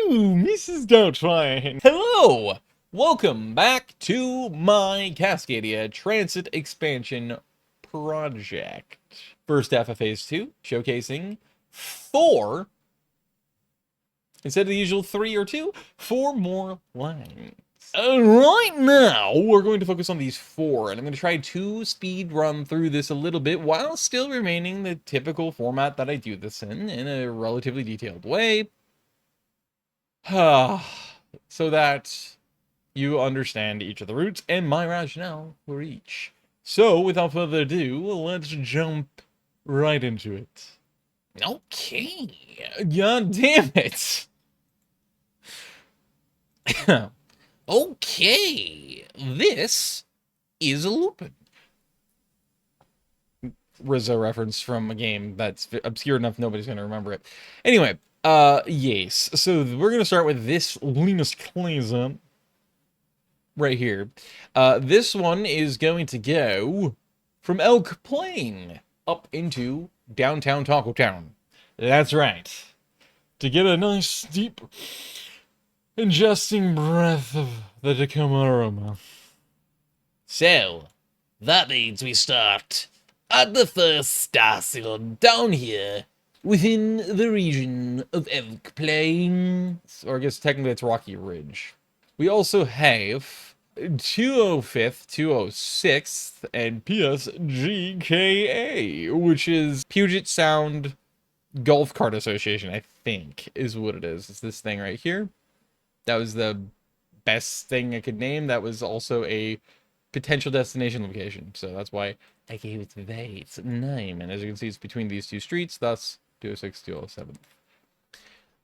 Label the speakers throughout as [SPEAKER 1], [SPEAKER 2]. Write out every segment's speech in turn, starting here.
[SPEAKER 1] Ooh, Mrs. Doubtfire. Hello! Welcome back to my Cascadia Transit Expansion project. First half of Phase 2, showcasing 4, instead of the usual 3 or 2, 4 more lines. Right now, we're going to focus on these 4, and I'm going to try to speed run through this a little bit while still remaining the typical format that I do this in a relatively detailed way. So that you understand each of the routes and my rationale for each. So, without further ado, let's jump right into it. Okay. God damn it. Okay. This is a Lupin. Rizzo reference from a game that's obscure enough nobody's going to remember it. Anyway, yes. So we're going to start with this Linus Clazen right here. This one is going to go from Elk Plain up into downtown Taco Town. That's right. To get a nice, deep, ingesting breath of the Tacoma aroma.
[SPEAKER 2] So, that means we start at the first station down here within the region of Elk Plain.
[SPEAKER 1] Or I guess technically it's Rocky Ridge. We also have 205th, 206th, and PSGKA, which is Puget Sound Golf Cart Association, I think, is what it is. It's this thing right here. That was the best thing I could name. That was also a potential destination location, so that's why I gave it its name. And as you can see, it's between these two streets, thus 206, 207.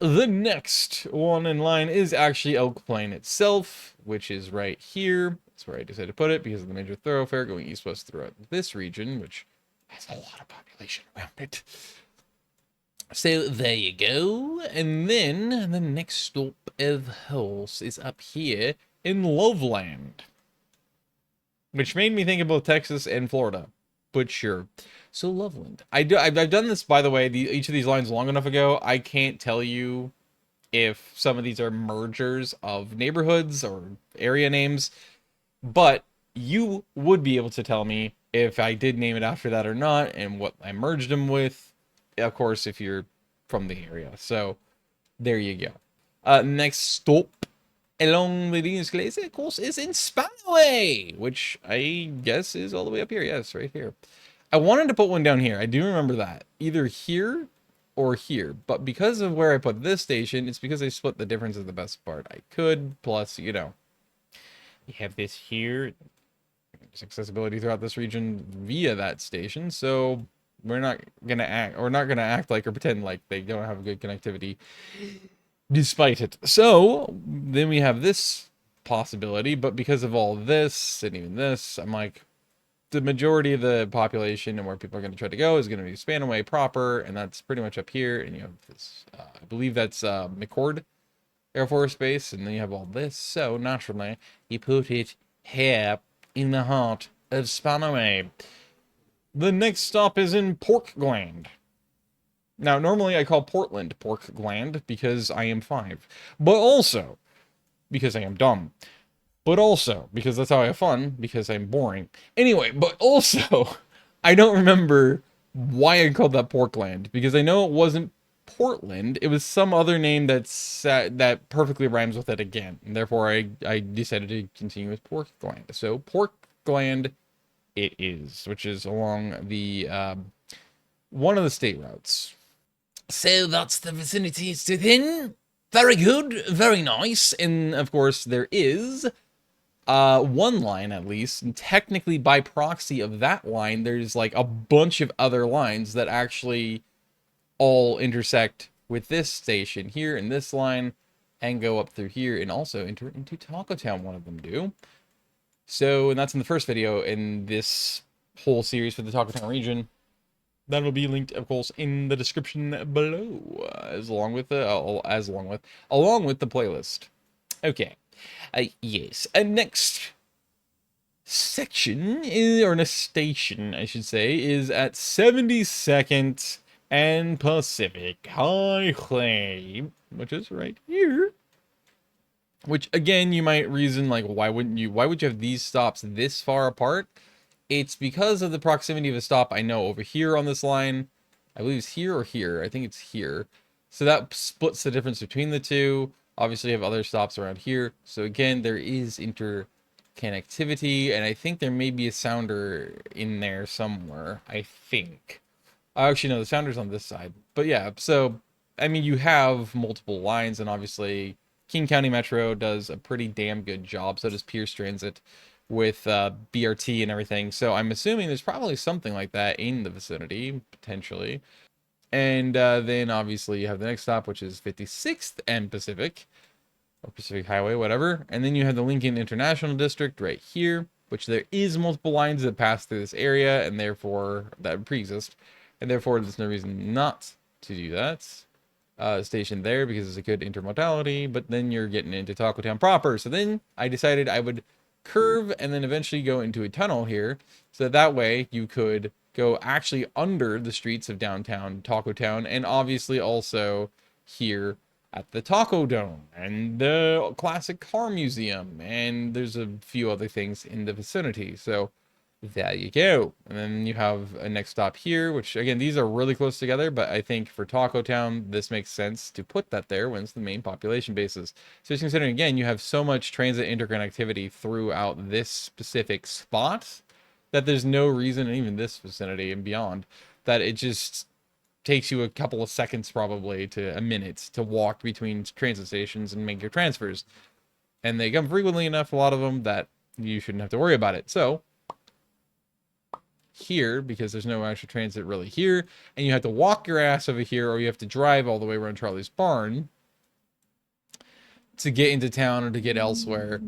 [SPEAKER 1] The next one in line is actually Elk Plain itself, which is right here. That's where I decided to put it because of the major thoroughfare going east-west throughout this region, which has a lot of population around it.
[SPEAKER 2] So there you go.
[SPEAKER 1] And then the next stop of horse is up here in Loveland, which made me think about Texas and Florida, but sure. So Loveland. I've done this, by the way, each of these lines long enough ago. I can't tell you if some of these are mergers of neighborhoods or area names, but you would be able to tell me if I did name it after that or not, and what I merged them with, of course, if you're from the area. So there you go. Next stop along the Venus Glacier, of course, is in Spanaway, which I guess is all the way up here. Yes, right here. I wanted to put one down here. I do remember that. Either here or here. But because of where I put this station, it's because I split the difference of the best part I could. Plus, you know, you have this here. There's accessibility throughout this region via that station. So we're not going to act like or pretend like they don't have good connectivity despite it. So then we have this possibility, but because of all this and even this, I'm like, the majority of the population and where people are going to try to go is going to be Spanaway proper, and that's pretty much up here. And you have this, I believe that's McCord Air Force Base, and then you have all this. So naturally, you put it here in the heart of Spanaway. The next stop is in Pork Gland. Now, normally I call Portland Pork Gland because I am 5, but also because I am dumb. But also, because that's how I have fun, because I'm boring. Anyway, but also, I don't remember why I called that Porkland, because I know it wasn't Portland. It was some other name that perfectly rhymes with it again. And therefore, I decided to continue with Porkland. So, Porkland it is, which is along the, one of the state routes.
[SPEAKER 2] So that's the vicinity it's within. Very good, very nice.
[SPEAKER 1] And, of course, there is one line at least, and technically by proxy of that line, there's like a bunch of other lines that actually all intersect with this station here in this line and go up through here and also enter into Taco Town. One of them do. So, and that's in the first video in this whole series for the Taco Town region. That will be linked, of course, in the description below, along with the playlist. Okay. Yes. And next section, or a station, I should say, is at 72nd and Pacific Highway. which is right here. Which, again, you might reason, like, why would you have these stops this far apart? It's because of the proximity of a stop I know over here on this line. I believe it's here or here. I think it's here. So that splits the difference between the two. Obviously, you have other stops around here. So again, there is interconnectivity, and I think there may be a sounder in there somewhere. I think. Actually, no, the sounder's on this side. But yeah, so, I mean, you have multiple lines, and obviously King County Metro does a pretty damn good job. So does Pierce Transit with BRT and everything. So I'm assuming there's probably something like that in the vicinity, potentially. And then obviously you have the next stop, which is 56th and Pacific, or Pacific Highway, whatever. And then you have the Lincoln International District right here, which there is multiple lines that pass through this area, and therefore that pre-exist, and therefore there's no reason not to do that. Station there because it's a good intermodality, but then you're getting into Taco Town proper. So then I decided I would curve and then eventually go into a tunnel here, so that way you could go actually under the streets of downtown Taco Town, and obviously also here at the Taco Dome and the classic car museum, and there's a few other things in the vicinity. So there you go. And then you have a next stop here, which again, these are really close together, but I think for Taco Town, this makes sense to put that there when it's the main population basis. So just considering, again, you have so much transit interconnectivity throughout this specific spot that there's no reason, and even this vicinity and beyond, that it just takes you a couple of seconds, probably to a minute, to walk between transit stations and make your transfers. And they come frequently enough, a lot of them, that you shouldn't have to worry about it. So here, because there's no actual transit really here, and you have to walk your ass over here, or you have to drive all the way around Charlie's Barn to get into town or to get elsewhere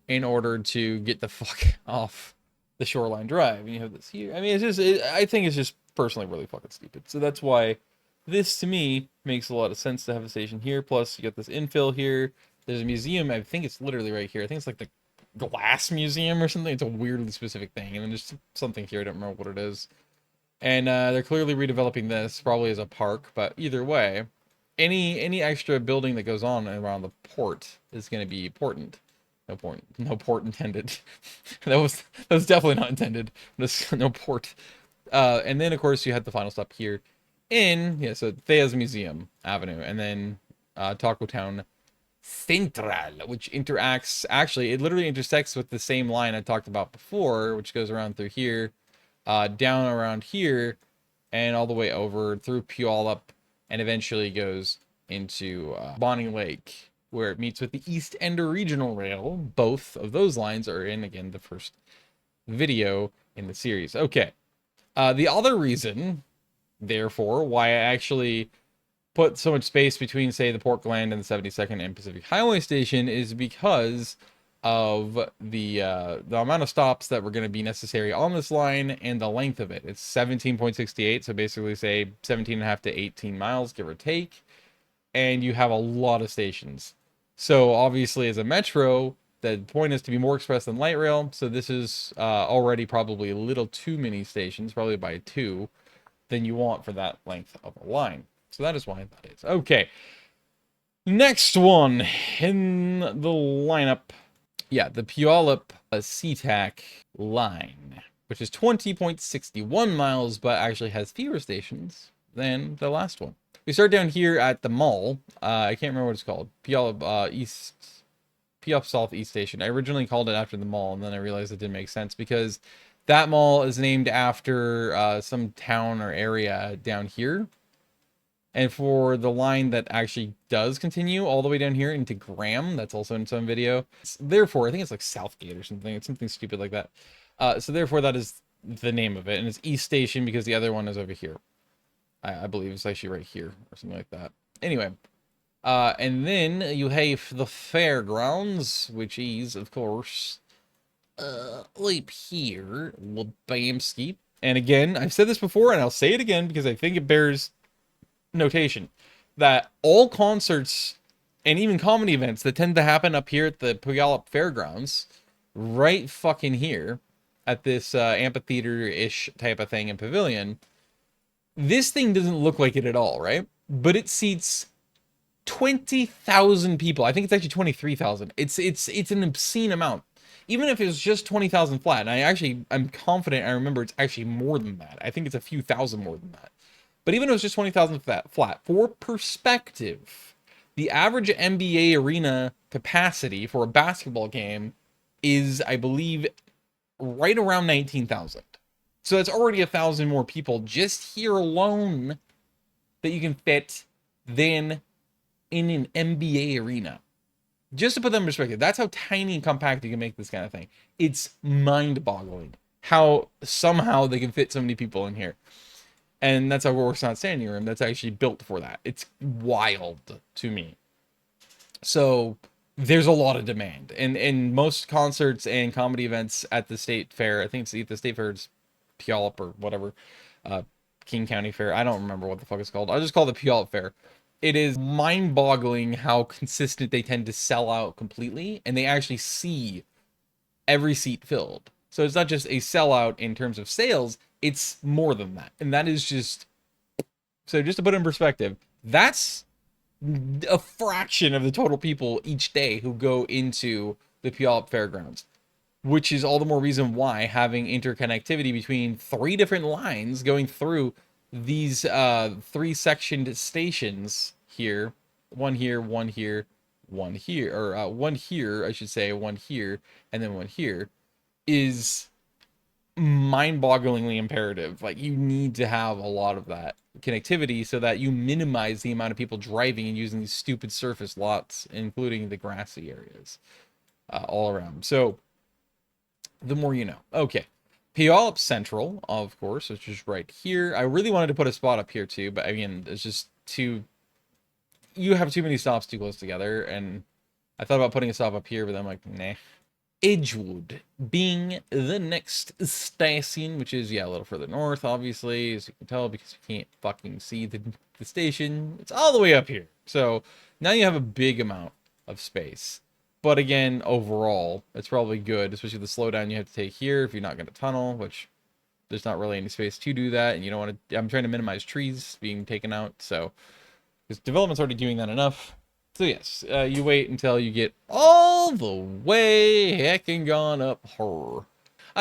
[SPEAKER 1] in order to get the fuck off the Shoreline Drive. And you have this here. I mean, it's just, I think it's just personally really fucking stupid. So that's why this, to me, makes a lot of sense to have a station here. Plus, you got this infill here. There's a museum. I think it's literally right here. I think it's like the glass museum or something. It's a weirdly specific thing. And then there's something here. I don't remember what it is. And they're clearly redeveloping this, probably as a park. But either way, any extra building that goes on around the port is going to be important. No port intended. that was definitely not intended. No port. And then of course you had the final stop here so Thea's Museum Avenue, and then Taco Town Central, which interacts, actually it literally intersects with the same line I talked about before, which goes around through here, down around here, and all the way over through Puyallup, and eventually goes into Bonney Lake, where it meets with the East Ender Regional Rail. Both of those lines are in, again, the first video in the series. Okay. The other reason, therefore, why I actually put so much space between, say, the Portland and the 72nd and Pacific Highway Station is because of the amount of stops that were going to be necessary on this line and the length of it. It's 17.68, so basically say 17.5 to 18 miles, give or take. And you have a lot of stations. So obviously as a metro, the point is to be more express than light rail. So this is already probably a little too many stations, probably by 2, than you want for that length of a line. So that is why that is. Okay. Next one in the lineup. Yeah, the Puyallup SeaTac line, which is 20.61 miles, but actually has fewer stations than the last one. We start down here at the mall. I can't remember what it's called. Puyallup South East Station. I originally called it after the mall, and then I realized it didn't make sense because that mall is named after some town or area down here. And for the line that actually does continue all the way down here into Graham, that's also in some video. Therefore, I think it's like Southgate or something. It's something stupid like that. So therefore, that is the name of it. And it's East Station because the other one is over here. I believe it's actually right here or something like that. Anyway, and then you have the fairgrounds, which is, of course, up here, Labamski. And again, I've said this before, and I'll say it again because I think it bears notation, that all concerts and even comedy events that tend to happen up here at the Puyallup Fairgrounds, right fucking here, at this amphitheater-ish type of thing and pavilion, this thing doesn't look like it at all, right? But it seats 20,000 people. I think it's actually 23,000. It's an obscene amount. Even if it was just 20,000 flat, and I'm confident I remember it's actually more than that. I think it's a few thousand more than that. But even if it was just 20,000 flat, for perspective, the average NBA arena capacity for a basketball game is, I believe, right around 19,000. So that's already 1,000 more people just here alone that you can fit than in an NBA arena. Just to put that in perspective, that's how tiny and compact you can make this kind of thing. It's mind-boggling how somehow they can fit so many people in here. And that's how Works Not Standing Room. That's actually built for that. It's wild to me. So there's a lot of demand. And most concerts and comedy events at the state fair, I think it's the state fair, it's Puyallup or whatever, King County Fair. I don't remember what the fuck it's called. I'll just call it the Puyallup Fair. It is mind-boggling how consistent they tend to sell out completely, and they actually see every seat filled. So it's not just a sellout in terms of sales, it's more than that. And that is just... So just to put it in perspective, that's a fraction of the total people each day who go into the Puyallup Fairgrounds. Which is all the more reason why having interconnectivity between 3 different lines going through these 3 sectioned stations here, one here, one here, one here, or one here, I should say, one here, and then one here, is mind-bogglingly imperative. Like, you need to have a lot of that connectivity so that you minimize the amount of people driving and using these stupid surface lots, including the grassy areas all around. So the more you know. Okay. Puyallup Central, of course, which is right here. I really wanted to put a spot up here too, but again, it's just too... You have too many stops too close together, and I thought about putting a stop up here, but I'm like, nah. Edgewood being the next station, which is, yeah, a little further north, obviously, as you can tell, because you can't fucking see the station. It's all the way up here. So now you have a big amount of space. But again, overall, it's probably good, especially the slowdown you have to take here if you're not going to tunnel, which there's not really any space to do that. And you don't want to... I'm trying to minimize trees being taken out, so... Because development's already doing that enough. So yes, you wait until you get all the way heckin' gone up her.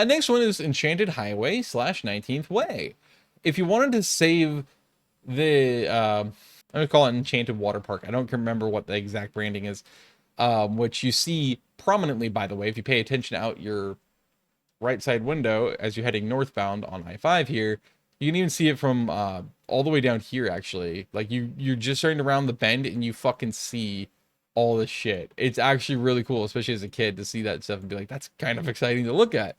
[SPEAKER 1] Next one is Enchanted Highway / 19th Way. If you wanted to save the... I'm going to call it Enchanted Water Park. I don't remember what the exact branding is. Which you see prominently, by the way, if you pay attention out your right side window as you're heading northbound on I-5 here. You can even see it from all the way down here, actually. Like, you're just starting to round the bend and you fucking see all this shit. It's actually really cool, especially as a kid, to see that stuff and be like, that's kind of exciting to look at.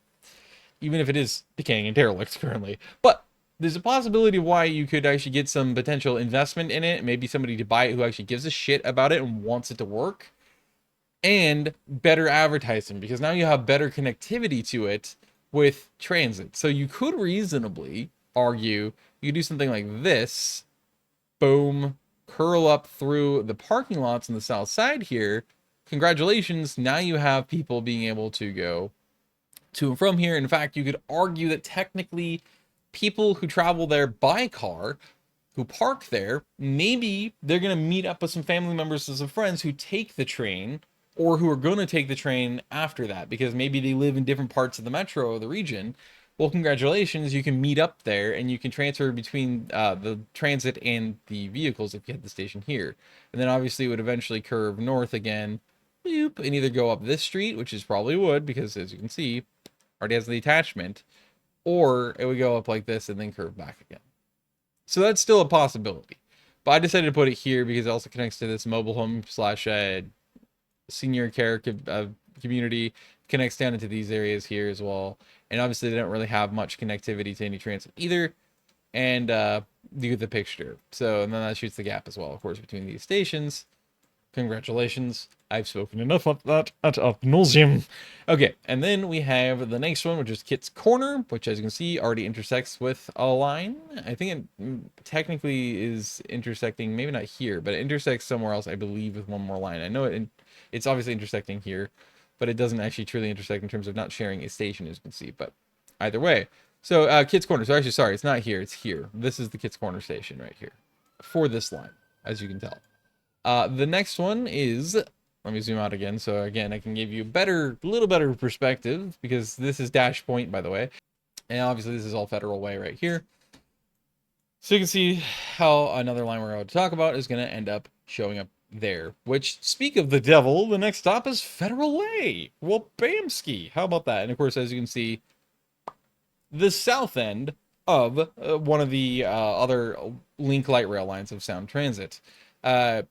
[SPEAKER 1] Even if it is decaying and derelict currently. But there's a possibility why you could actually get some potential investment in it. Maybe somebody to buy it who actually gives a shit about it and wants it to work. And better advertising, because now you have better connectivity to it with transit. So you could reasonably argue you do something like this. Boom. Curl up through the parking lots on the south side here. Congratulations. Now you have people being able to go to and from here. In fact, you could argue that technically people who travel there by car, who park there, maybe they're going to meet up with some family members and some friends who take the train, or who are going to take the train after that, because maybe they live in different parts of the metro or the region. Well, congratulations, you can meet up there and you can transfer between the transit and the vehicles if you hit the station here. And then obviously it would eventually curve north again, boop, and either go up this street, which is probably would, because as you can see, already has the attachment, or it would go up like this and then curve back again. So that's still a possibility. But I decided to put it here because it also connects to this mobile home slash senior care community, connects down into these areas here as well. And obviously they don't really have much connectivity to any transit either. And you get the picture. So, and then that shoots the gap as well, of course, between these stations. Congratulations. I've spoken enough of that ad nauseum. Okay, and then we have the next one, which is Kit's Corner, which, as you can see, already intersects with a line. I think it technically is intersecting, maybe not here, but it intersects somewhere else, I believe, with one more line. I know it's obviously intersecting here, but it doesn't actually truly intersect in terms of not sharing a station, as you can see. But either way. So, Kit's Corner. So, actually, sorry, it's not here. It's here. This is the Kit's Corner station right here for this line, as you can tell. The next one is, let me zoom out again. So again, I can give you a little better perspective because this is Dash Point, by the way. And obviously this is all Federal Way right here. So you can see how another line we're about to talk about is going to end up showing up there. Which, speak of the devil, the next stop is Federal Way. Well, bamski. How about that? And of course, as you can see, the south end of one of the other Link light rail lines of Sound Transit. I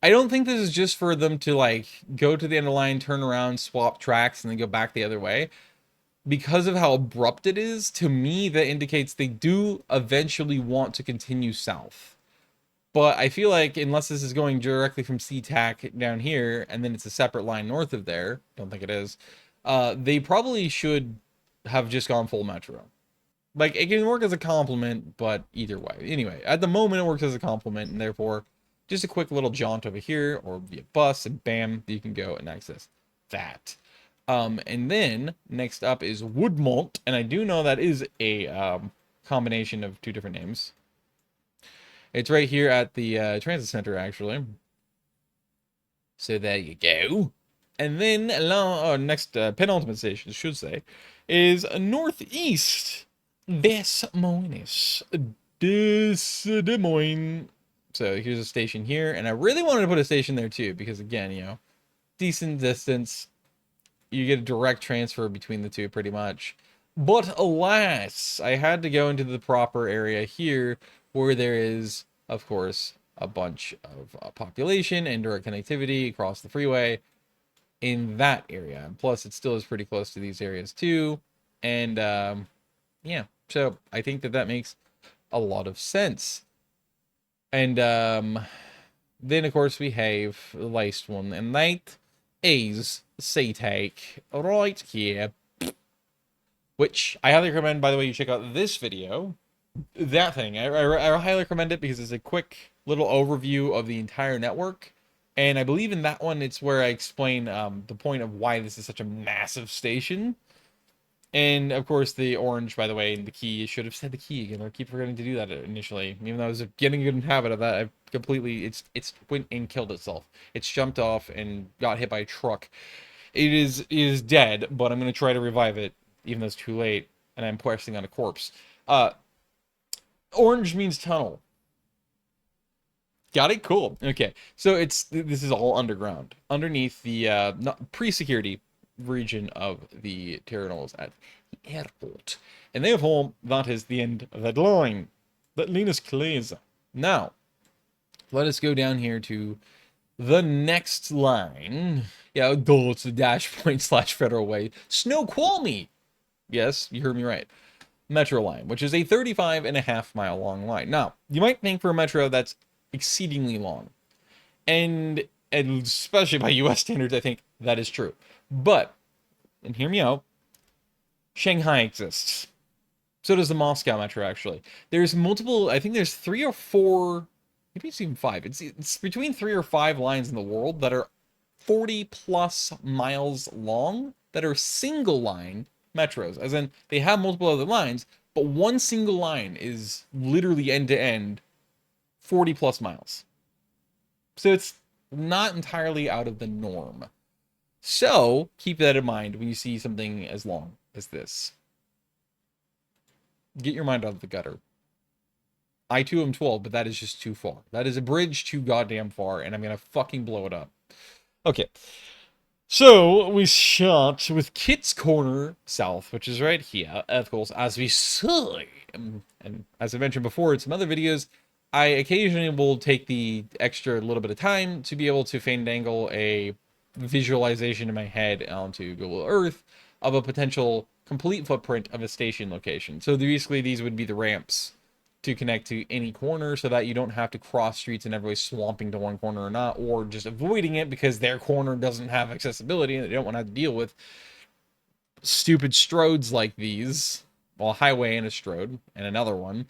[SPEAKER 1] don't think this is just for them to like go to the end of the line, turn around, swap tracks, and then go back the other way. Because of how abrupt it is, to me, that indicates they do eventually want to continue south. But I feel like unless this is going directly from SeaTac down here, and then it's a separate line north of there, don't think it is, they probably should have just gone full metro. Like, it can work as a compliment, but either way. Anyway, at the moment, it works as a compliment, and therefore, just a quick little jaunt over here, or via bus, and bam, you can go and access that. And then, next up is Woodmont, and I do know that is a combination of two different names. It's right here at the transit center, actually. So there you go. And then, next penultimate station, should say, is northeast Des Moines. Des Moines. So here's a station here, and I really wanted to put a station there too, because again, you know, decent distance. You get a direct transfer between the two pretty much. But alas, I had to go into the proper area here where there is, of course, a bunch of population and direct connectivity across the freeway in that area. And plus, it still is pretty close to these areas too. And yeah, so I think that makes a lot of sense. And then, of course, we have the last one, and that is SeaTac right here, which I highly recommend, by the way, you check out this video. That thing, I highly recommend it because it's a quick little overview of the entire network. And I believe in that one, it's where I explain the point of why this is such a massive station. And, of course, the orange, by the way, and the key, should have said the key again. I keep forgetting to do that initially. Even though I was getting a good habit of that, I've completely, it's went and killed itself. It's jumped off and got hit by a truck. It is dead, but I'm going to try to revive it, even though it's too late, and I'm pressing on a corpse. Orange means tunnel. Got it? Cool. Okay, so this is all underground, underneath the pre-security region of the terminals at the airport. And therefore, that is the end of that line. That line is closed. Now, let us go down here to the next line. Yeah, it's the Dash Point / Federal Way. Snoqualmie. Yes, you heard me right. Metro line, which is a 35.5-mile long line. Now, you might think for a metro that's exceedingly long. And especially by US standards, I think that is true. But, and hear me out, Shanghai exists. So does the Moscow Metro, actually. There's multiple, I think there's 3 or 4, maybe it's even 5. It's between 3 or 5 lines in the world that are 40+ miles long that are single line metros. As in, they have multiple other lines, but one single line is literally end to end 40+ miles. So it's not entirely out of the norm. So keep that in mind when you see something as long as this. Get your mind out of the gutter. I too am 12, but that is just too far. That is a bridge too goddamn far, and I'm gonna fucking blow it up. Okay. So we start with Kit's Corner South, which is right here, of course, as we see. And as I mentioned before in some other videos, I occasionally will take the extra little bit of time to be able to fandangle a visualization in my head onto Google Earth of a potential complete footprint of a station location. So basically these would be the ramps to connect to any corner so that you don't have to cross streets and everybody's swamping to one corner or not, or just avoiding it because their corner doesn't have accessibility and they don't want to have to deal with stupid stroads like these. Well, a highway and a strode and another one,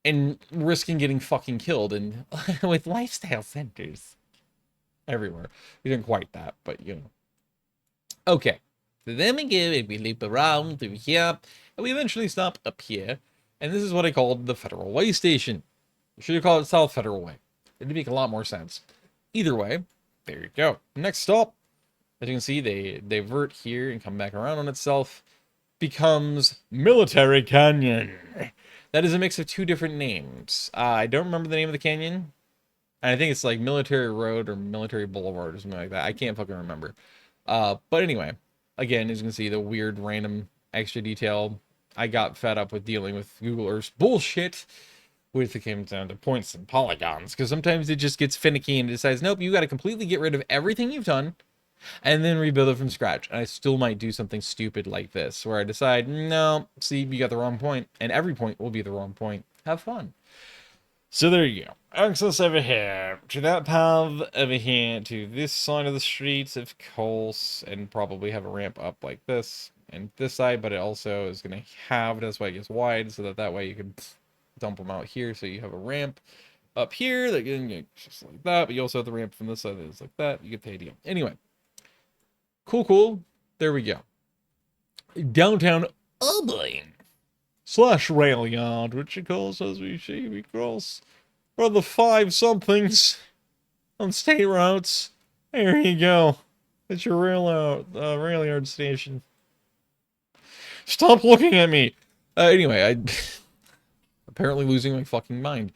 [SPEAKER 1] and risking getting fucking killed and with lifestyle centers everywhere. We didn't quite that, but you know. Okay. So then we go and we loop around through here, and we eventually stop up here. And this is what I called the Federal Way Station. You should call it South Federal Way. It'd make a lot more sense. Either way, there you go. Next stop, as you can see, they divert here and come back around on itself. Becomes Military Canyon. That is a mix of two different names. I don't remember the name of the canyon. And I think it's like Military Road or Military Boulevard or something like that. I can't fucking remember. But anyway, again, as you can see, the weird random extra detail. I got fed up with dealing with Google Earth's bullshit with it came down to points and polygons, because sometimes it just gets finicky and decides, nope, you got to completely get rid of everything you've done and then rebuild it from scratch. And I still might do something stupid like this, where I decide, no, see, you got the wrong point, and every point will be the wrong point. Have fun. So there you go. Access over here to that path over here to this side of the street, of course, and probably have a ramp up like this and this side, but it also is going to have, that's why it gets wide, so that way you can dump them out here, so you have a ramp up here that can just like that, but you also have the ramp from this side that is like that. You get the idea. Anyway, cool. There we go. Downtown Albany / rail yard, which it calls as we see we cross for the 5 somethings on state routes. There you go. It's your rail yard station. Stop looking at me. Anyway, I apparently losing my fucking mind.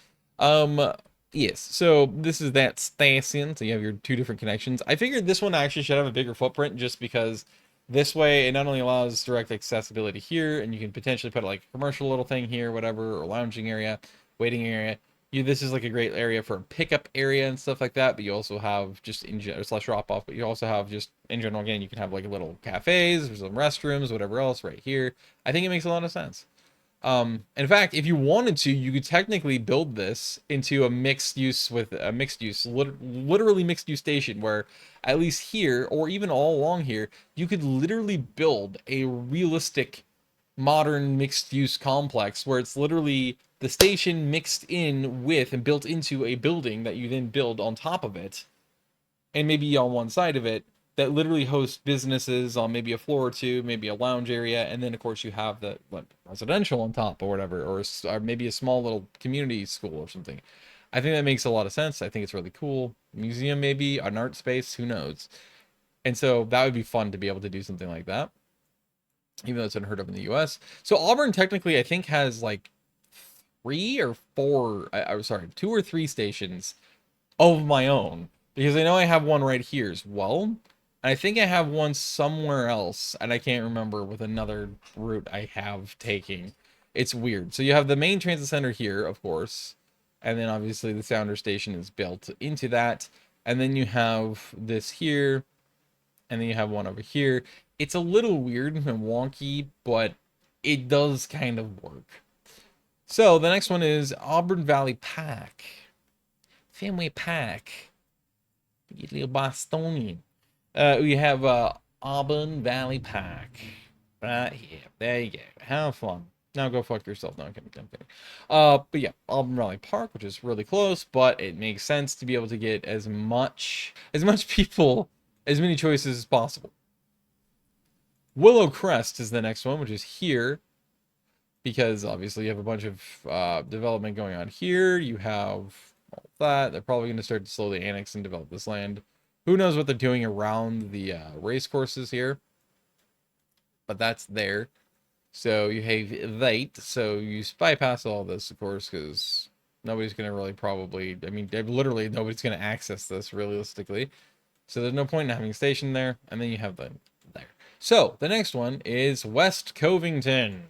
[SPEAKER 1] Yes, so this is that station, so you have your 2 different connections. I figured this one actually should have a bigger footprint, just because this way it not only allows direct accessibility here, and you can potentially put like a commercial little thing here, whatever, or lounging area, waiting area. This is like a great area for a pickup area and stuff like that, but you also have just in general, / drop off, but you also have just in general, again, you can have like little cafes, there's some restrooms, whatever else right here. I think it makes a lot of sense. In fact, if you wanted to, you could technically build this into a mixed use literally mixed use station, where at least here, or even all along here, you could literally build a realistic modern mixed use complex where it's literally the station mixed in with and built into a building that you then build on top of it, and maybe on one side of it, that literally hosts businesses on maybe a floor or 2, maybe a lounge area, and then of course you have the residential on top or whatever, or maybe a small little community school or something. I think that makes a lot of sense. I think it's really cool. Museum, maybe an art space, who knows? And so that would be fun to be able to do something like that, even though it's unheard of in the US. So Auburn technically, I think, has like 3 or 4, I'm sorry, 2 or 3 stations of my own, because I know I have one right here as well. I think I have one somewhere else, and I can't remember, with another route I have taking. It's weird. So you have the main transit center here, of course, and then obviously the sounder station is built into that, and then you have this here, and then you have one over here. It's a little weird and wonky, but it does kind of work. So the next one is Auburn Valley Park. Fenway Park. You little Bostonian. We have Auburn Valley Park right here. There you go. Have fun. Now go fuck yourself. No, I'm kidding. But yeah, Auburn Valley Park, which is really close, but it makes sense to be able to get as much people, as many choices as possible. Willow Crest is the next one, which is here, because obviously you have a bunch of development going on here. You have all that. They're probably going to start to slowly annex and develop this land. Who knows what they're doing around the race courses here, but that's there. So you have that. So you bypass all this, of course, because nobody's going to really probably, I mean, literally nobody's going to access this realistically. So there's no point in having a station there. And then you have the there. So the next one is West Covington.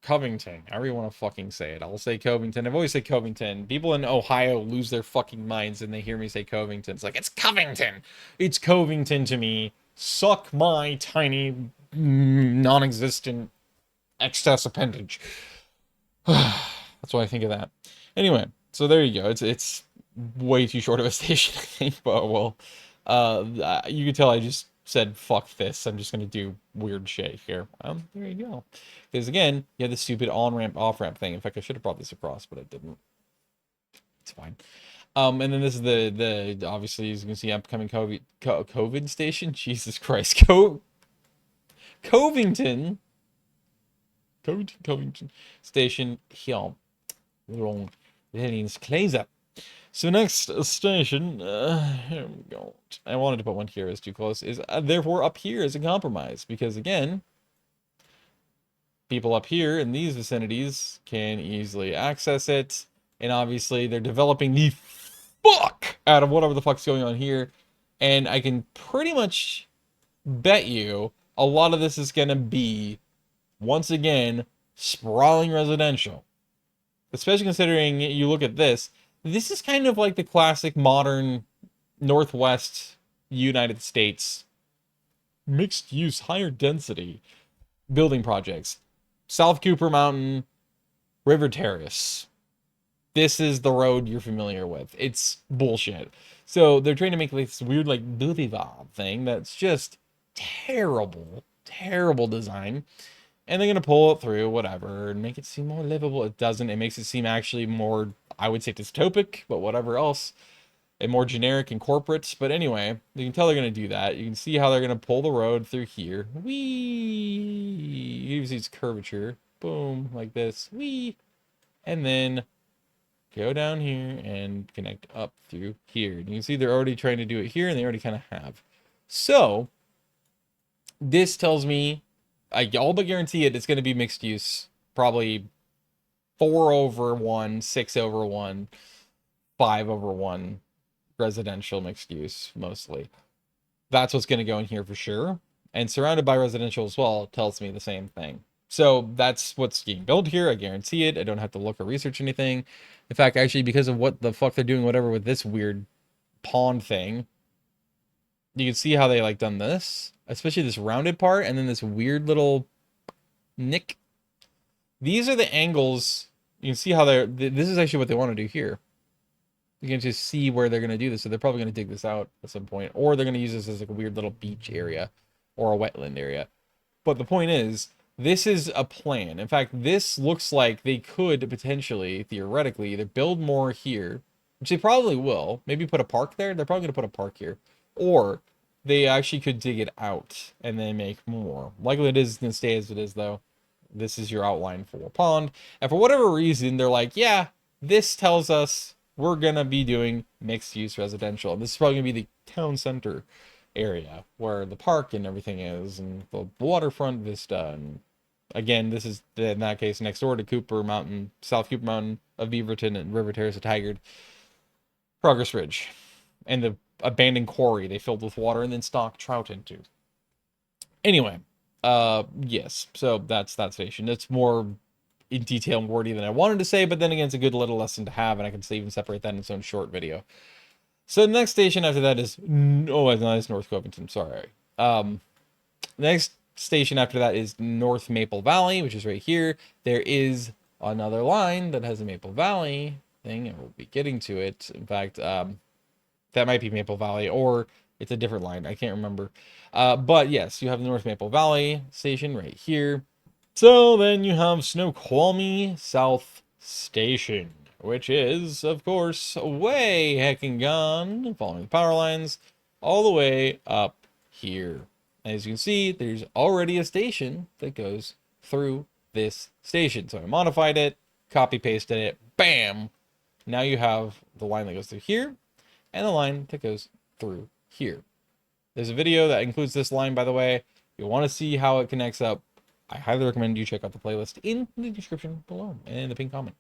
[SPEAKER 1] Covington, however you want to fucking say it. I'll say Covington. I've always said Covington. People in Ohio lose their fucking minds and they hear me say Covington. It's like, it's Covington. It's Covington to me. Suck my tiny, non-existent excess appendage. That's what I think of that. Anyway, so there you go. It's way too short of a station, I think. But, well, you can tell I just said, fuck this. I'm just going to do weird shit here. There you go. Because again, you have the stupid on-ramp, off-ramp thing. In fact, I should have brought this across, but I didn't. It's fine. And then this is the obviously, as you can see, upcoming COVID station. Jesus Christ. Covington station here. Wrong. That means Kitsap. So next station, here we go. I wanted to put one here, it's too close, is therefore up here is a compromise, because again, people up here in these vicinities can easily access it, and obviously they're developing the fuck out of whatever the fuck's going on here, and I can pretty much bet you a lot of this is going to be, once again, sprawling residential. Especially considering you look at this. This is kind of like the classic modern Northwest United States mixed use, higher density building projects. South Cooper Mountain, River Terrace. This is the road you're familiar with. It's bullshit. So they're trying to make like this weird like boulevard thing that's just terrible, terrible design. And they're going to pull it through, whatever, and make it seem more livable. It doesn't. It makes it seem actually more, I would say, dystopic, but whatever else. And more generic and corporate. But anyway, you can tell they're going to do that. You can see how they're going to pull the road through here. Whee! Use these curvature. Boom, like this. Whee! And then go down here and connect up through here. And you can see they're already trying to do it here, and they already kind of have. So, this tells me, I all but guarantee it, it's going to be mixed use. Probably 4/1, 6/1, 5/1 residential mixed use, mostly. That's what's going to go in here for sure. And surrounded by residential as well tells me the same thing. So that's what's being built here. I guarantee it. I don't have to look or research anything. In fact, actually, because of what the fuck they're doing, whatever, with this weird pond thing, you can see how they like done this, especially this rounded part, and then this weird little nick. These are the angles. You can see how this is actually what they want to do here. You can just see where they're going to do this. So they're probably going to dig this out at some point, or they're going to use this as like a weird little beach area or a wetland area. But the point is, this is a plan. In fact, this looks like they could potentially, theoretically, either build more here, which they probably will. Maybe put a park there. They're probably going to put a park here. Or they actually could dig it out and then make more. Likely it is going to stay as it is, though. This is your outline for a pond. And for whatever reason, they're like, yeah, this tells us we're going to be doing mixed-use residential. And this is probably going to be the town center area where the park and everything is, and the waterfront vista. And again, this is, in that case, next door to Cooper Mountain, South Cooper Mountain of Beaverton and River Terrace of Tigard. Progress Ridge. And the abandoned quarry they filled with water and then stocked trout into. Anyway, yes, so that's that station. It's more in detail and wordy than I wanted to say, but then again, it's a good little lesson to have, and I can even separate that in its own short video. So the next station after that is, oh, no, it's North Covington, sorry. The next station after that is North Maple Valley, which is right here. There is another line that has a Maple Valley thing, and we'll be getting to it. In fact, that might be Maple Valley, or it's a different line. I can't remember. But yes, you have the North Maple Valley station right here. So then you have Snoqualmie South Station, which is, of course, way heckin' gone, following the power lines, all the way up here. As you can see, there's already a station that goes through this station. So I modified it, copy-pasted it, bam! Now you have the line that goes through here, and the line that goes through here. There's a video that includes this line, by the way. If you want to see how it connects up, I highly recommend you check out the playlist in the description below and in the pinned comment.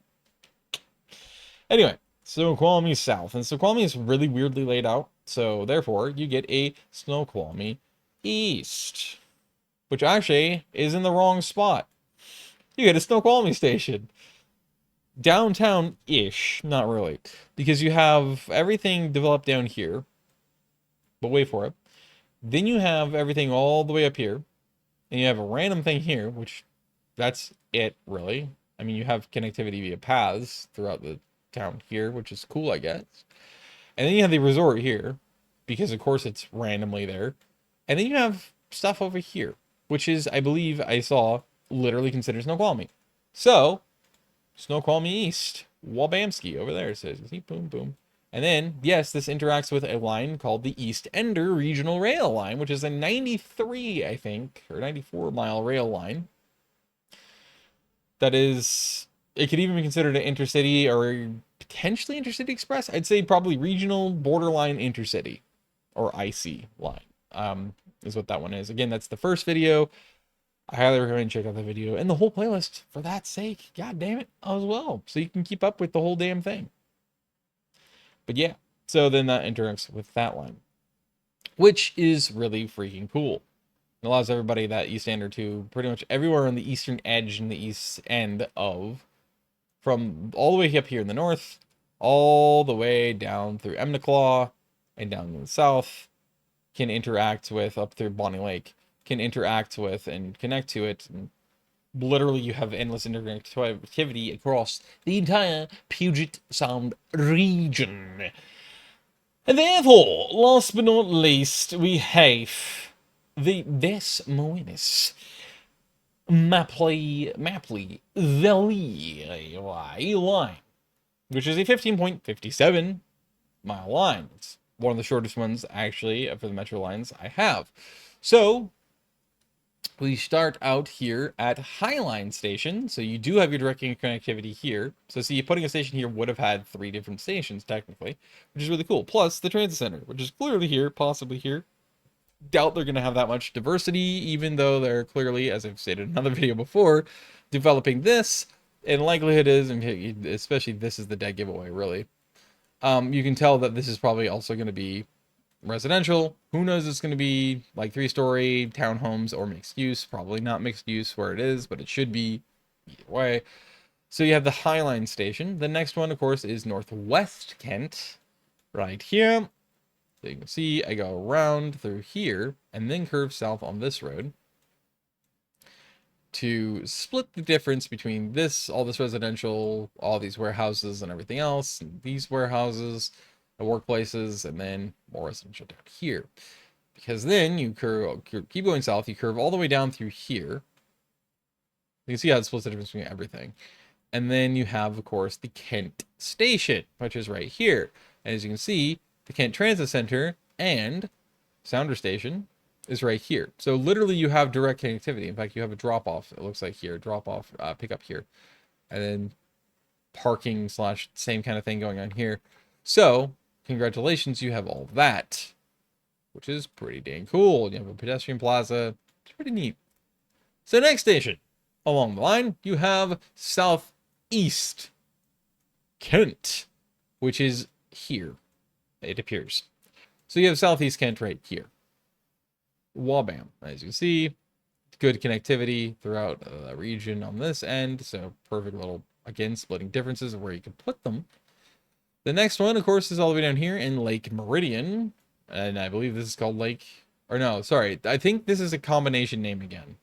[SPEAKER 1] Anyway, Snoqualmie South. And Snoqualmie is really weirdly laid out, so therefore you get a Snoqualmie East, which actually is in the wrong spot. You get a Snoqualmie station. Downtown-ish, not really, because you have everything developed down here, but wait for it. Then you have everything all the way up here, and you have a random thing here, which that's it, really. I mean, you have connectivity via paths throughout the town here, which is cool, I guess. And then you have the resort here, because of course it's randomly there. And then you have stuff over here, which is, I believe I saw, literally considered Snoqualmie. So, Snoqualmie East, Wabamski over there. So, see, boom, boom. And then, yes, this interacts with a line called the East Ender Regional Rail Line, which is a 93, I think, or 94 mile rail line. That is It could even be considered an intercity or potentially Intercity Express. I'd say probably regional, borderline intercity or IC line is what that one is. Again, that's the first video. I highly recommend check out the video and the whole playlist for that sake. God damn it, as well. So you can keep up with the whole damn thing. But yeah, so then that interacts with that line, which is really freaking cool. It allows everybody that Eastander to pretty much everywhere on the eastern edge and the east end of, from all the way up here in the north, all the way down through Emnuclaw and down in the south, can interact with up through Bonney Lake, can interact with and connect to it. And literally, you have endless interconnectivity across the entire Puget Sound region. And therefore, last but not least, we have the Des Moines Maply Valley line, which is a 15.57 mile line. It's one of the shortest ones, actually, for the metro lines I have. So, we start out here at Highline Station. So you do have your direct connectivity here. So see, putting a station here would have had 3 different stations, technically, which is really cool. Plus the transit center, which is clearly here, possibly here. Doubt they're going to have that much diversity, even though they're clearly, as I've stated in another video before, developing this. And likelihood is, and especially this is the dead giveaway, really. You can tell that this is probably also going to be residential. Who knows, it's going to be like 3-story townhomes or mixed use. Probably not mixed use where it is, but it should be either way. So you have the Highline Station. The next one, of course, is Northwest Kent, right here. So you can see I go around through here and then curve south on this road to split the difference between this, all this residential, all these warehouses and everything else, and these warehouses, the workplaces, and then more residential down here. Because then you keep going south, you curve all the way down through here. You can see how it splits the difference between everything. And then you have, of course, the Kent Station, which is right here. And as you can see, the Kent Transit Center and Sounder Station is right here. So literally you have direct connectivity. In fact, you have a drop-off, it looks like here, drop-off, pickup here. And then parking / same kind of thing going on here. So, congratulations, you have all that, which is pretty dang cool. You have a pedestrian plaza. It's pretty neat. So next station along the line, you have Southeast Kent, which is here, it appears. So you have Southeast Kent right here. Wabam. As you can see, good connectivity throughout the region on this end. So perfect little, again, splitting differences of where you can put them. The next one, of course, is all the way down here in Lake Meridian. And I believe this is called Lake... Or no, sorry. I think this is a combination name again.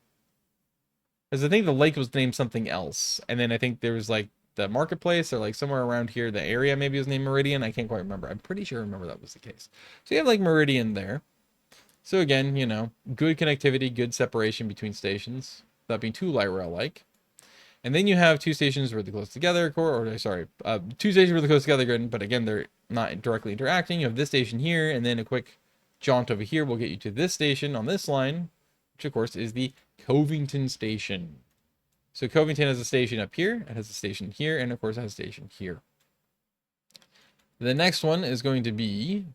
[SPEAKER 1] Because I think the lake was named something else. And then I think there was like the marketplace or like somewhere around here, the area maybe was named Meridian. I can't quite remember. I'm pretty sure I remember that was the case. So you have like Meridian there. So again, you know, good connectivity, good separation between stations. Without being too light rail-like. And then you have 2 stations really close together, 2 stations really close together, but again, they're not directly interacting. You have this station here, and then a quick jaunt over here will get you to this station on this line, which of course is the Covington Station. So Covington has a station up here, it has a station here, and of course it has a station here. The next one is going to be...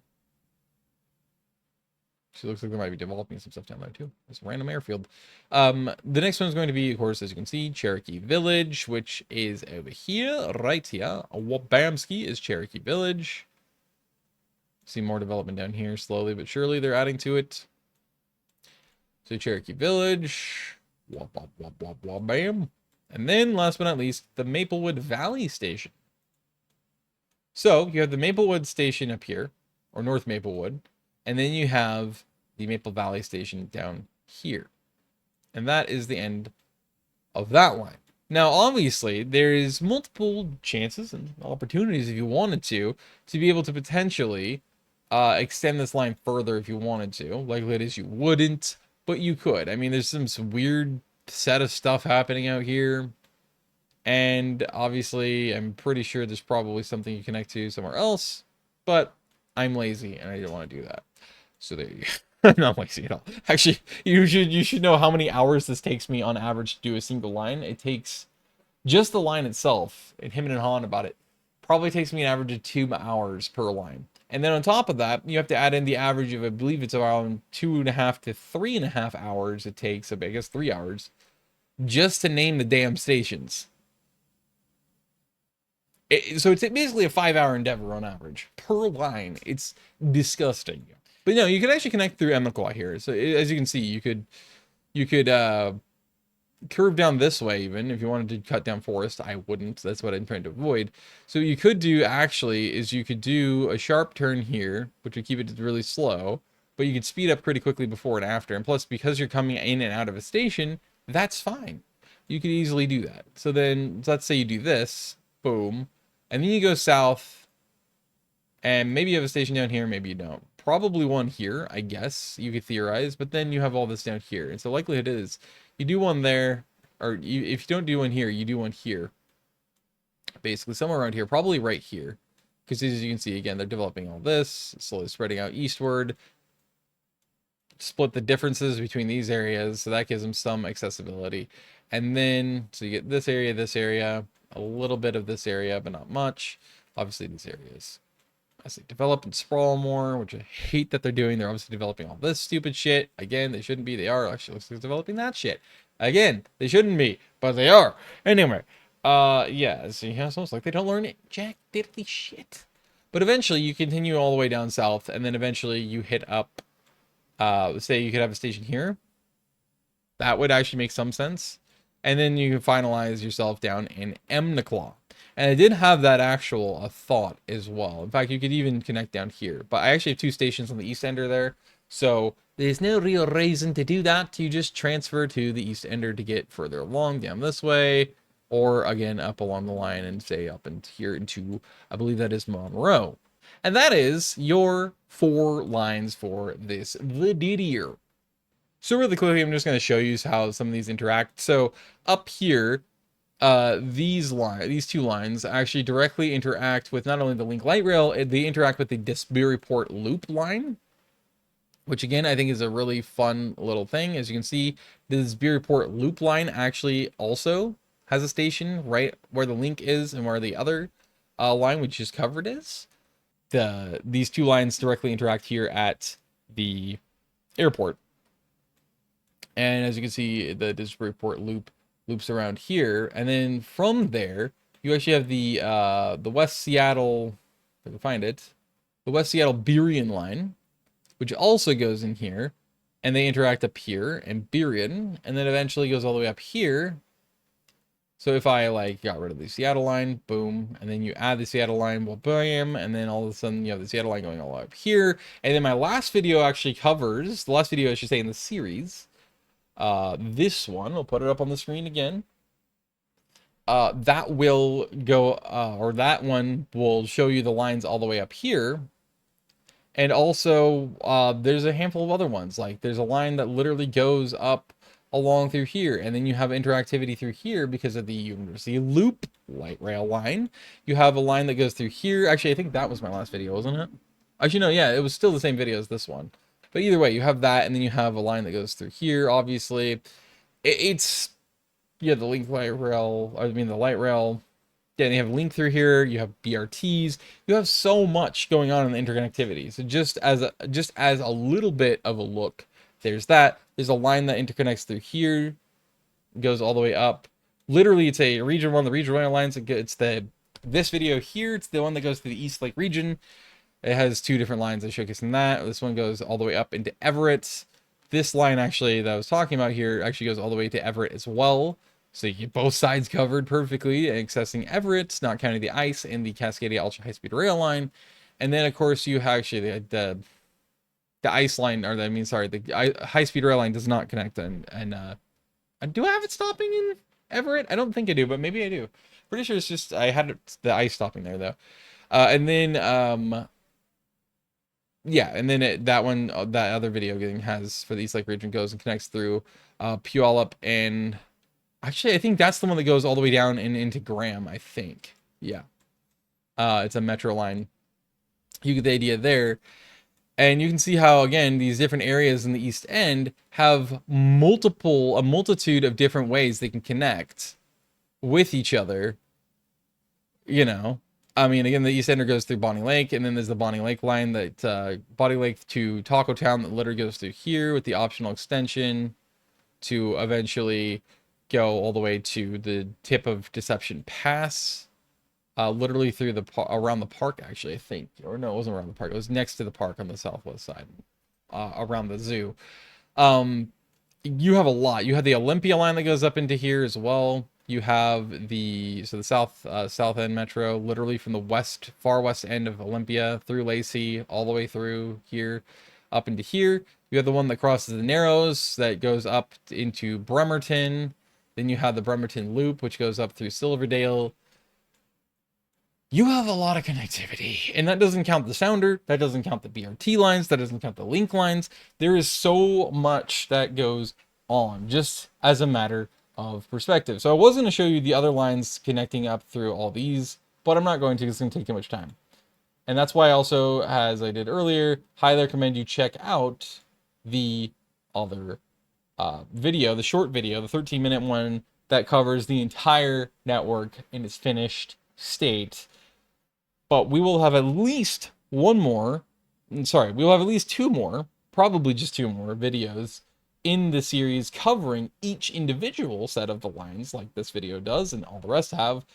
[SPEAKER 1] She looks like they might be developing some stuff down there too. It's a random airfield. The next one is going to be, of course, as you can see, Cherokee Village, which is over here, right here. Wabamski is Cherokee Village. See more development down here, slowly but surely they're adding to it. So Cherokee Village, wabam. And then, last but not least, the Maplewood Valley Station. So you have the Maplewood Station up here, or North Maplewood. And then you have the Maple Valley Station down here. And that is the end of that line. Now, obviously, there is multiple chances and opportunities if you wanted to be able to potentially extend this line further if you wanted to. Likelihood is you wouldn't, but you could. I mean, there's some weird set of stuff happening out here. And obviously, I'm pretty sure there's probably something you connect to somewhere else. But I'm lazy and I don't want to do that. So there you go. I'm not lazy at all. Actually, you should know how many hours this takes me on average to do a single line. It takes Just the line itself, and him and hawing about it, probably takes me an average of 2 hours per line. And then on top of that, you have to add in the average of, I believe it's around 2.5 to 3.5 hours it takes, I guess 3 hours, just to name the damn stations. So it's basically a 5-hour endeavor on average per line. It's disgusting. But no, you could actually connect through Emnuclaw here. So as you can see, you could curve down this way even if you wanted to cut down forest. I wouldn't. That's what I'm trying to avoid. So you could do actually is you could do a sharp turn here, which would keep it really slow, but you could speed up pretty quickly before and after. And plus, because you're coming in and out of a station, that's fine. You could easily do that. So then let's say you do this, boom, and then you go south, and maybe you have a station down here, maybe you don't. Probably one here, I guess, you could theorize, but then you have all this down here. And so likelihood is you do one there, or if you don't do one here, you do one here. Basically, somewhere around here, probably right here. Because as you can see, again, they're developing all this, slowly spreading out eastward. Split the differences between these areas, so that gives them some accessibility. And then, so you get this area, a little bit of this area, but not much. Obviously, these areas. As they develop and sprawl more, which I hate that they're doing. They're obviously developing all this stupid shit. Again, they shouldn't be. They are actually developing that shit. Again, they shouldn't be, but they are. Anyway, yeah, so it's almost like they don't learn it. Jack diddly shit. But eventually, you continue all the way down south, and then eventually you hit up, say you could have a station here. That would actually make some sense. And then you can finalize yourself down in Emnuclaw. And I did have that actual thought as well. In fact, you could even connect down here. But I actually have 2 stations on the east ender there. So there's no real reason to do that. You just transfer to the east ender to get further along down this way. Or again, up along the line and say up and here into, I believe that is Monroe. And that is your 4 lines for this video. So really quickly, I'm just going to show you how some of these interact. So up here, these 2 lines actually directly interact with not only the link light rail, they interact with the Disburyport loop line, which again, I think is a really fun little thing. As you can see, the Disburyport loop line actually also has a station right where the link is and where the other line, which is covered, is. These 2 lines directly interact here at the airport. And as you can see, the Disburyport loop loops around here, and then from there, you actually have the West Seattle, if I can find it, the West Seattle Burien line, which also goes in here, and they interact up here in Burien, and then eventually goes all the way up here. So if I like got rid of the Seattle line, boom, and then you add the Seattle line, well, bam, and then all of a sudden you have the Seattle line going all the way up here. And then my last video actually covers, the last video I should say in the series, this one, I'll put it up on the screen again. That will go, or that one will show you the lines all the way up here. And also, there's a handful of other ones. Like there's a line that literally goes up along through here, and then you have interactivity through here because of the University Loop light rail line. You have a line that goes through here. Actually, I think that was my last video, wasn't it? Actually, no, yeah, it was still the same video as this one. But either way, you have that, and then you have a line that goes through here, obviously. It's, yeah, the link light rail, I mean the light rail. Yeah, and you have a link through here, you have BRTs. You have so much going on in the interconnectivity. So just as a little bit of a look, there's that. There's a line that interconnects through here, goes all the way up. Literally, it's a region one of the regional lines. It's this video here, it's the one that goes to the East Lake region. It has 2 different lines I showcase in that. This one goes all the way up into Everett. This line actually that I was talking about here actually goes all the way to Everett as well. So you get both sides covered perfectly, accessing Everett, not counting the ICE and the Cascadia ultra high-speed rail line. And then of course you have actually the ICE line, or the high-speed rail line does not connect. And do I have it stopping in Everett? I don't think I do, but maybe I do. Pretty sure it's just I had the ICE stopping there though. And then yeah, and then that one, that other video getting has for the East Lake region goes and connects through Puyallup, and actually I think that's the one that goes all the way down and into Graham, I think. Yeah. It's a metro line. You get the idea there. And you can see how, again, these different areas in the East End have a multitude of different ways they can connect with each other, you know. I mean, again, the East Ender goes through Bonney Lake, and then there's the Bonney Lake line that Bonney Lake to Taco Town that literally goes through here with the optional extension to eventually go all the way to the tip of Deception Pass, literally through the around the park, actually, I think. Or no, it wasn't around the park. It was next to the park on the southwest side, around the zoo. You have a lot. You have the Olympia line that goes up into here as well. You have the south end metro, literally from the far west end of Olympia through Lacey all the way through here, up into here. You have the one that crosses the Narrows that goes up into Bremerton. Then you have the Bremerton Loop, which goes up through Silverdale. You have a lot of connectivity, and that doesn't count the sounder, that doesn't count the BRT lines, that doesn't count the link lines. There is so much that goes on, just as a matter of perspective. So I was going to show you the other lines connecting up through all these, but I'm not going to because it's going to take too much time. And that's why I also, as I did earlier, highly recommend you check out the other video, the short video, the 13-minute one that covers the entire network in its finished state. But we will have at least we will have at least two more, probably just two more videos in the series covering each individual set of the lines like this video does and all the rest have,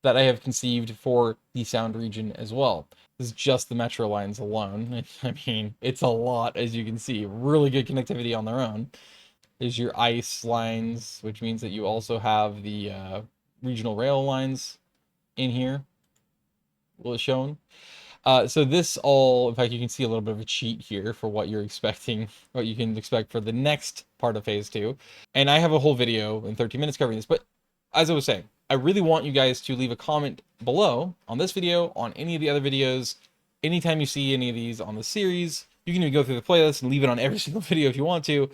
[SPEAKER 1] that I have conceived for the Sound region as well. This is just the metro lines alone. I mean, it's a lot, as you can see. Really good connectivity on their own. There's your ICE lines, which means that you also have the regional rail lines in here. Will it shown? So this all, in fact, you can see a little bit of a cheat here for what you're expecting, what you can expect for the next part of phase 2. And I have a whole video in 13 minutes covering this, but as I was saying, I really want you guys to leave a comment below on this video, on any of the other videos. Anytime you see any of these on the series, you can even go through the playlist and leave it on every single video if you want to.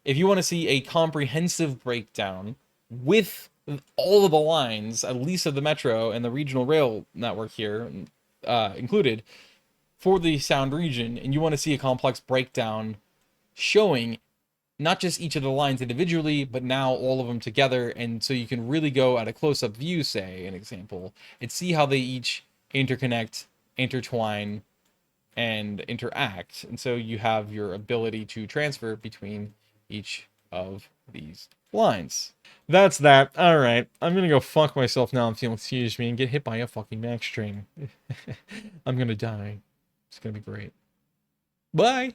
[SPEAKER 1] If you want to see a comprehensive breakdown with all of the lines, at least of the metro and the regional rail network here included, for the Sound region, and you want to see a complex breakdown showing not just each of the lines individually, but now all of them together, and so you can really go at a close-up view, say, an example, and see how they each interconnect, intertwine, and interact. And so you have your ability to transfer between each of these lines. That's that. Alright, I'm gonna go fuck myself now. I'm feeling, excuse me, and get hit by a fucking Max train. I'm gonna die. It's gonna be great. Bye!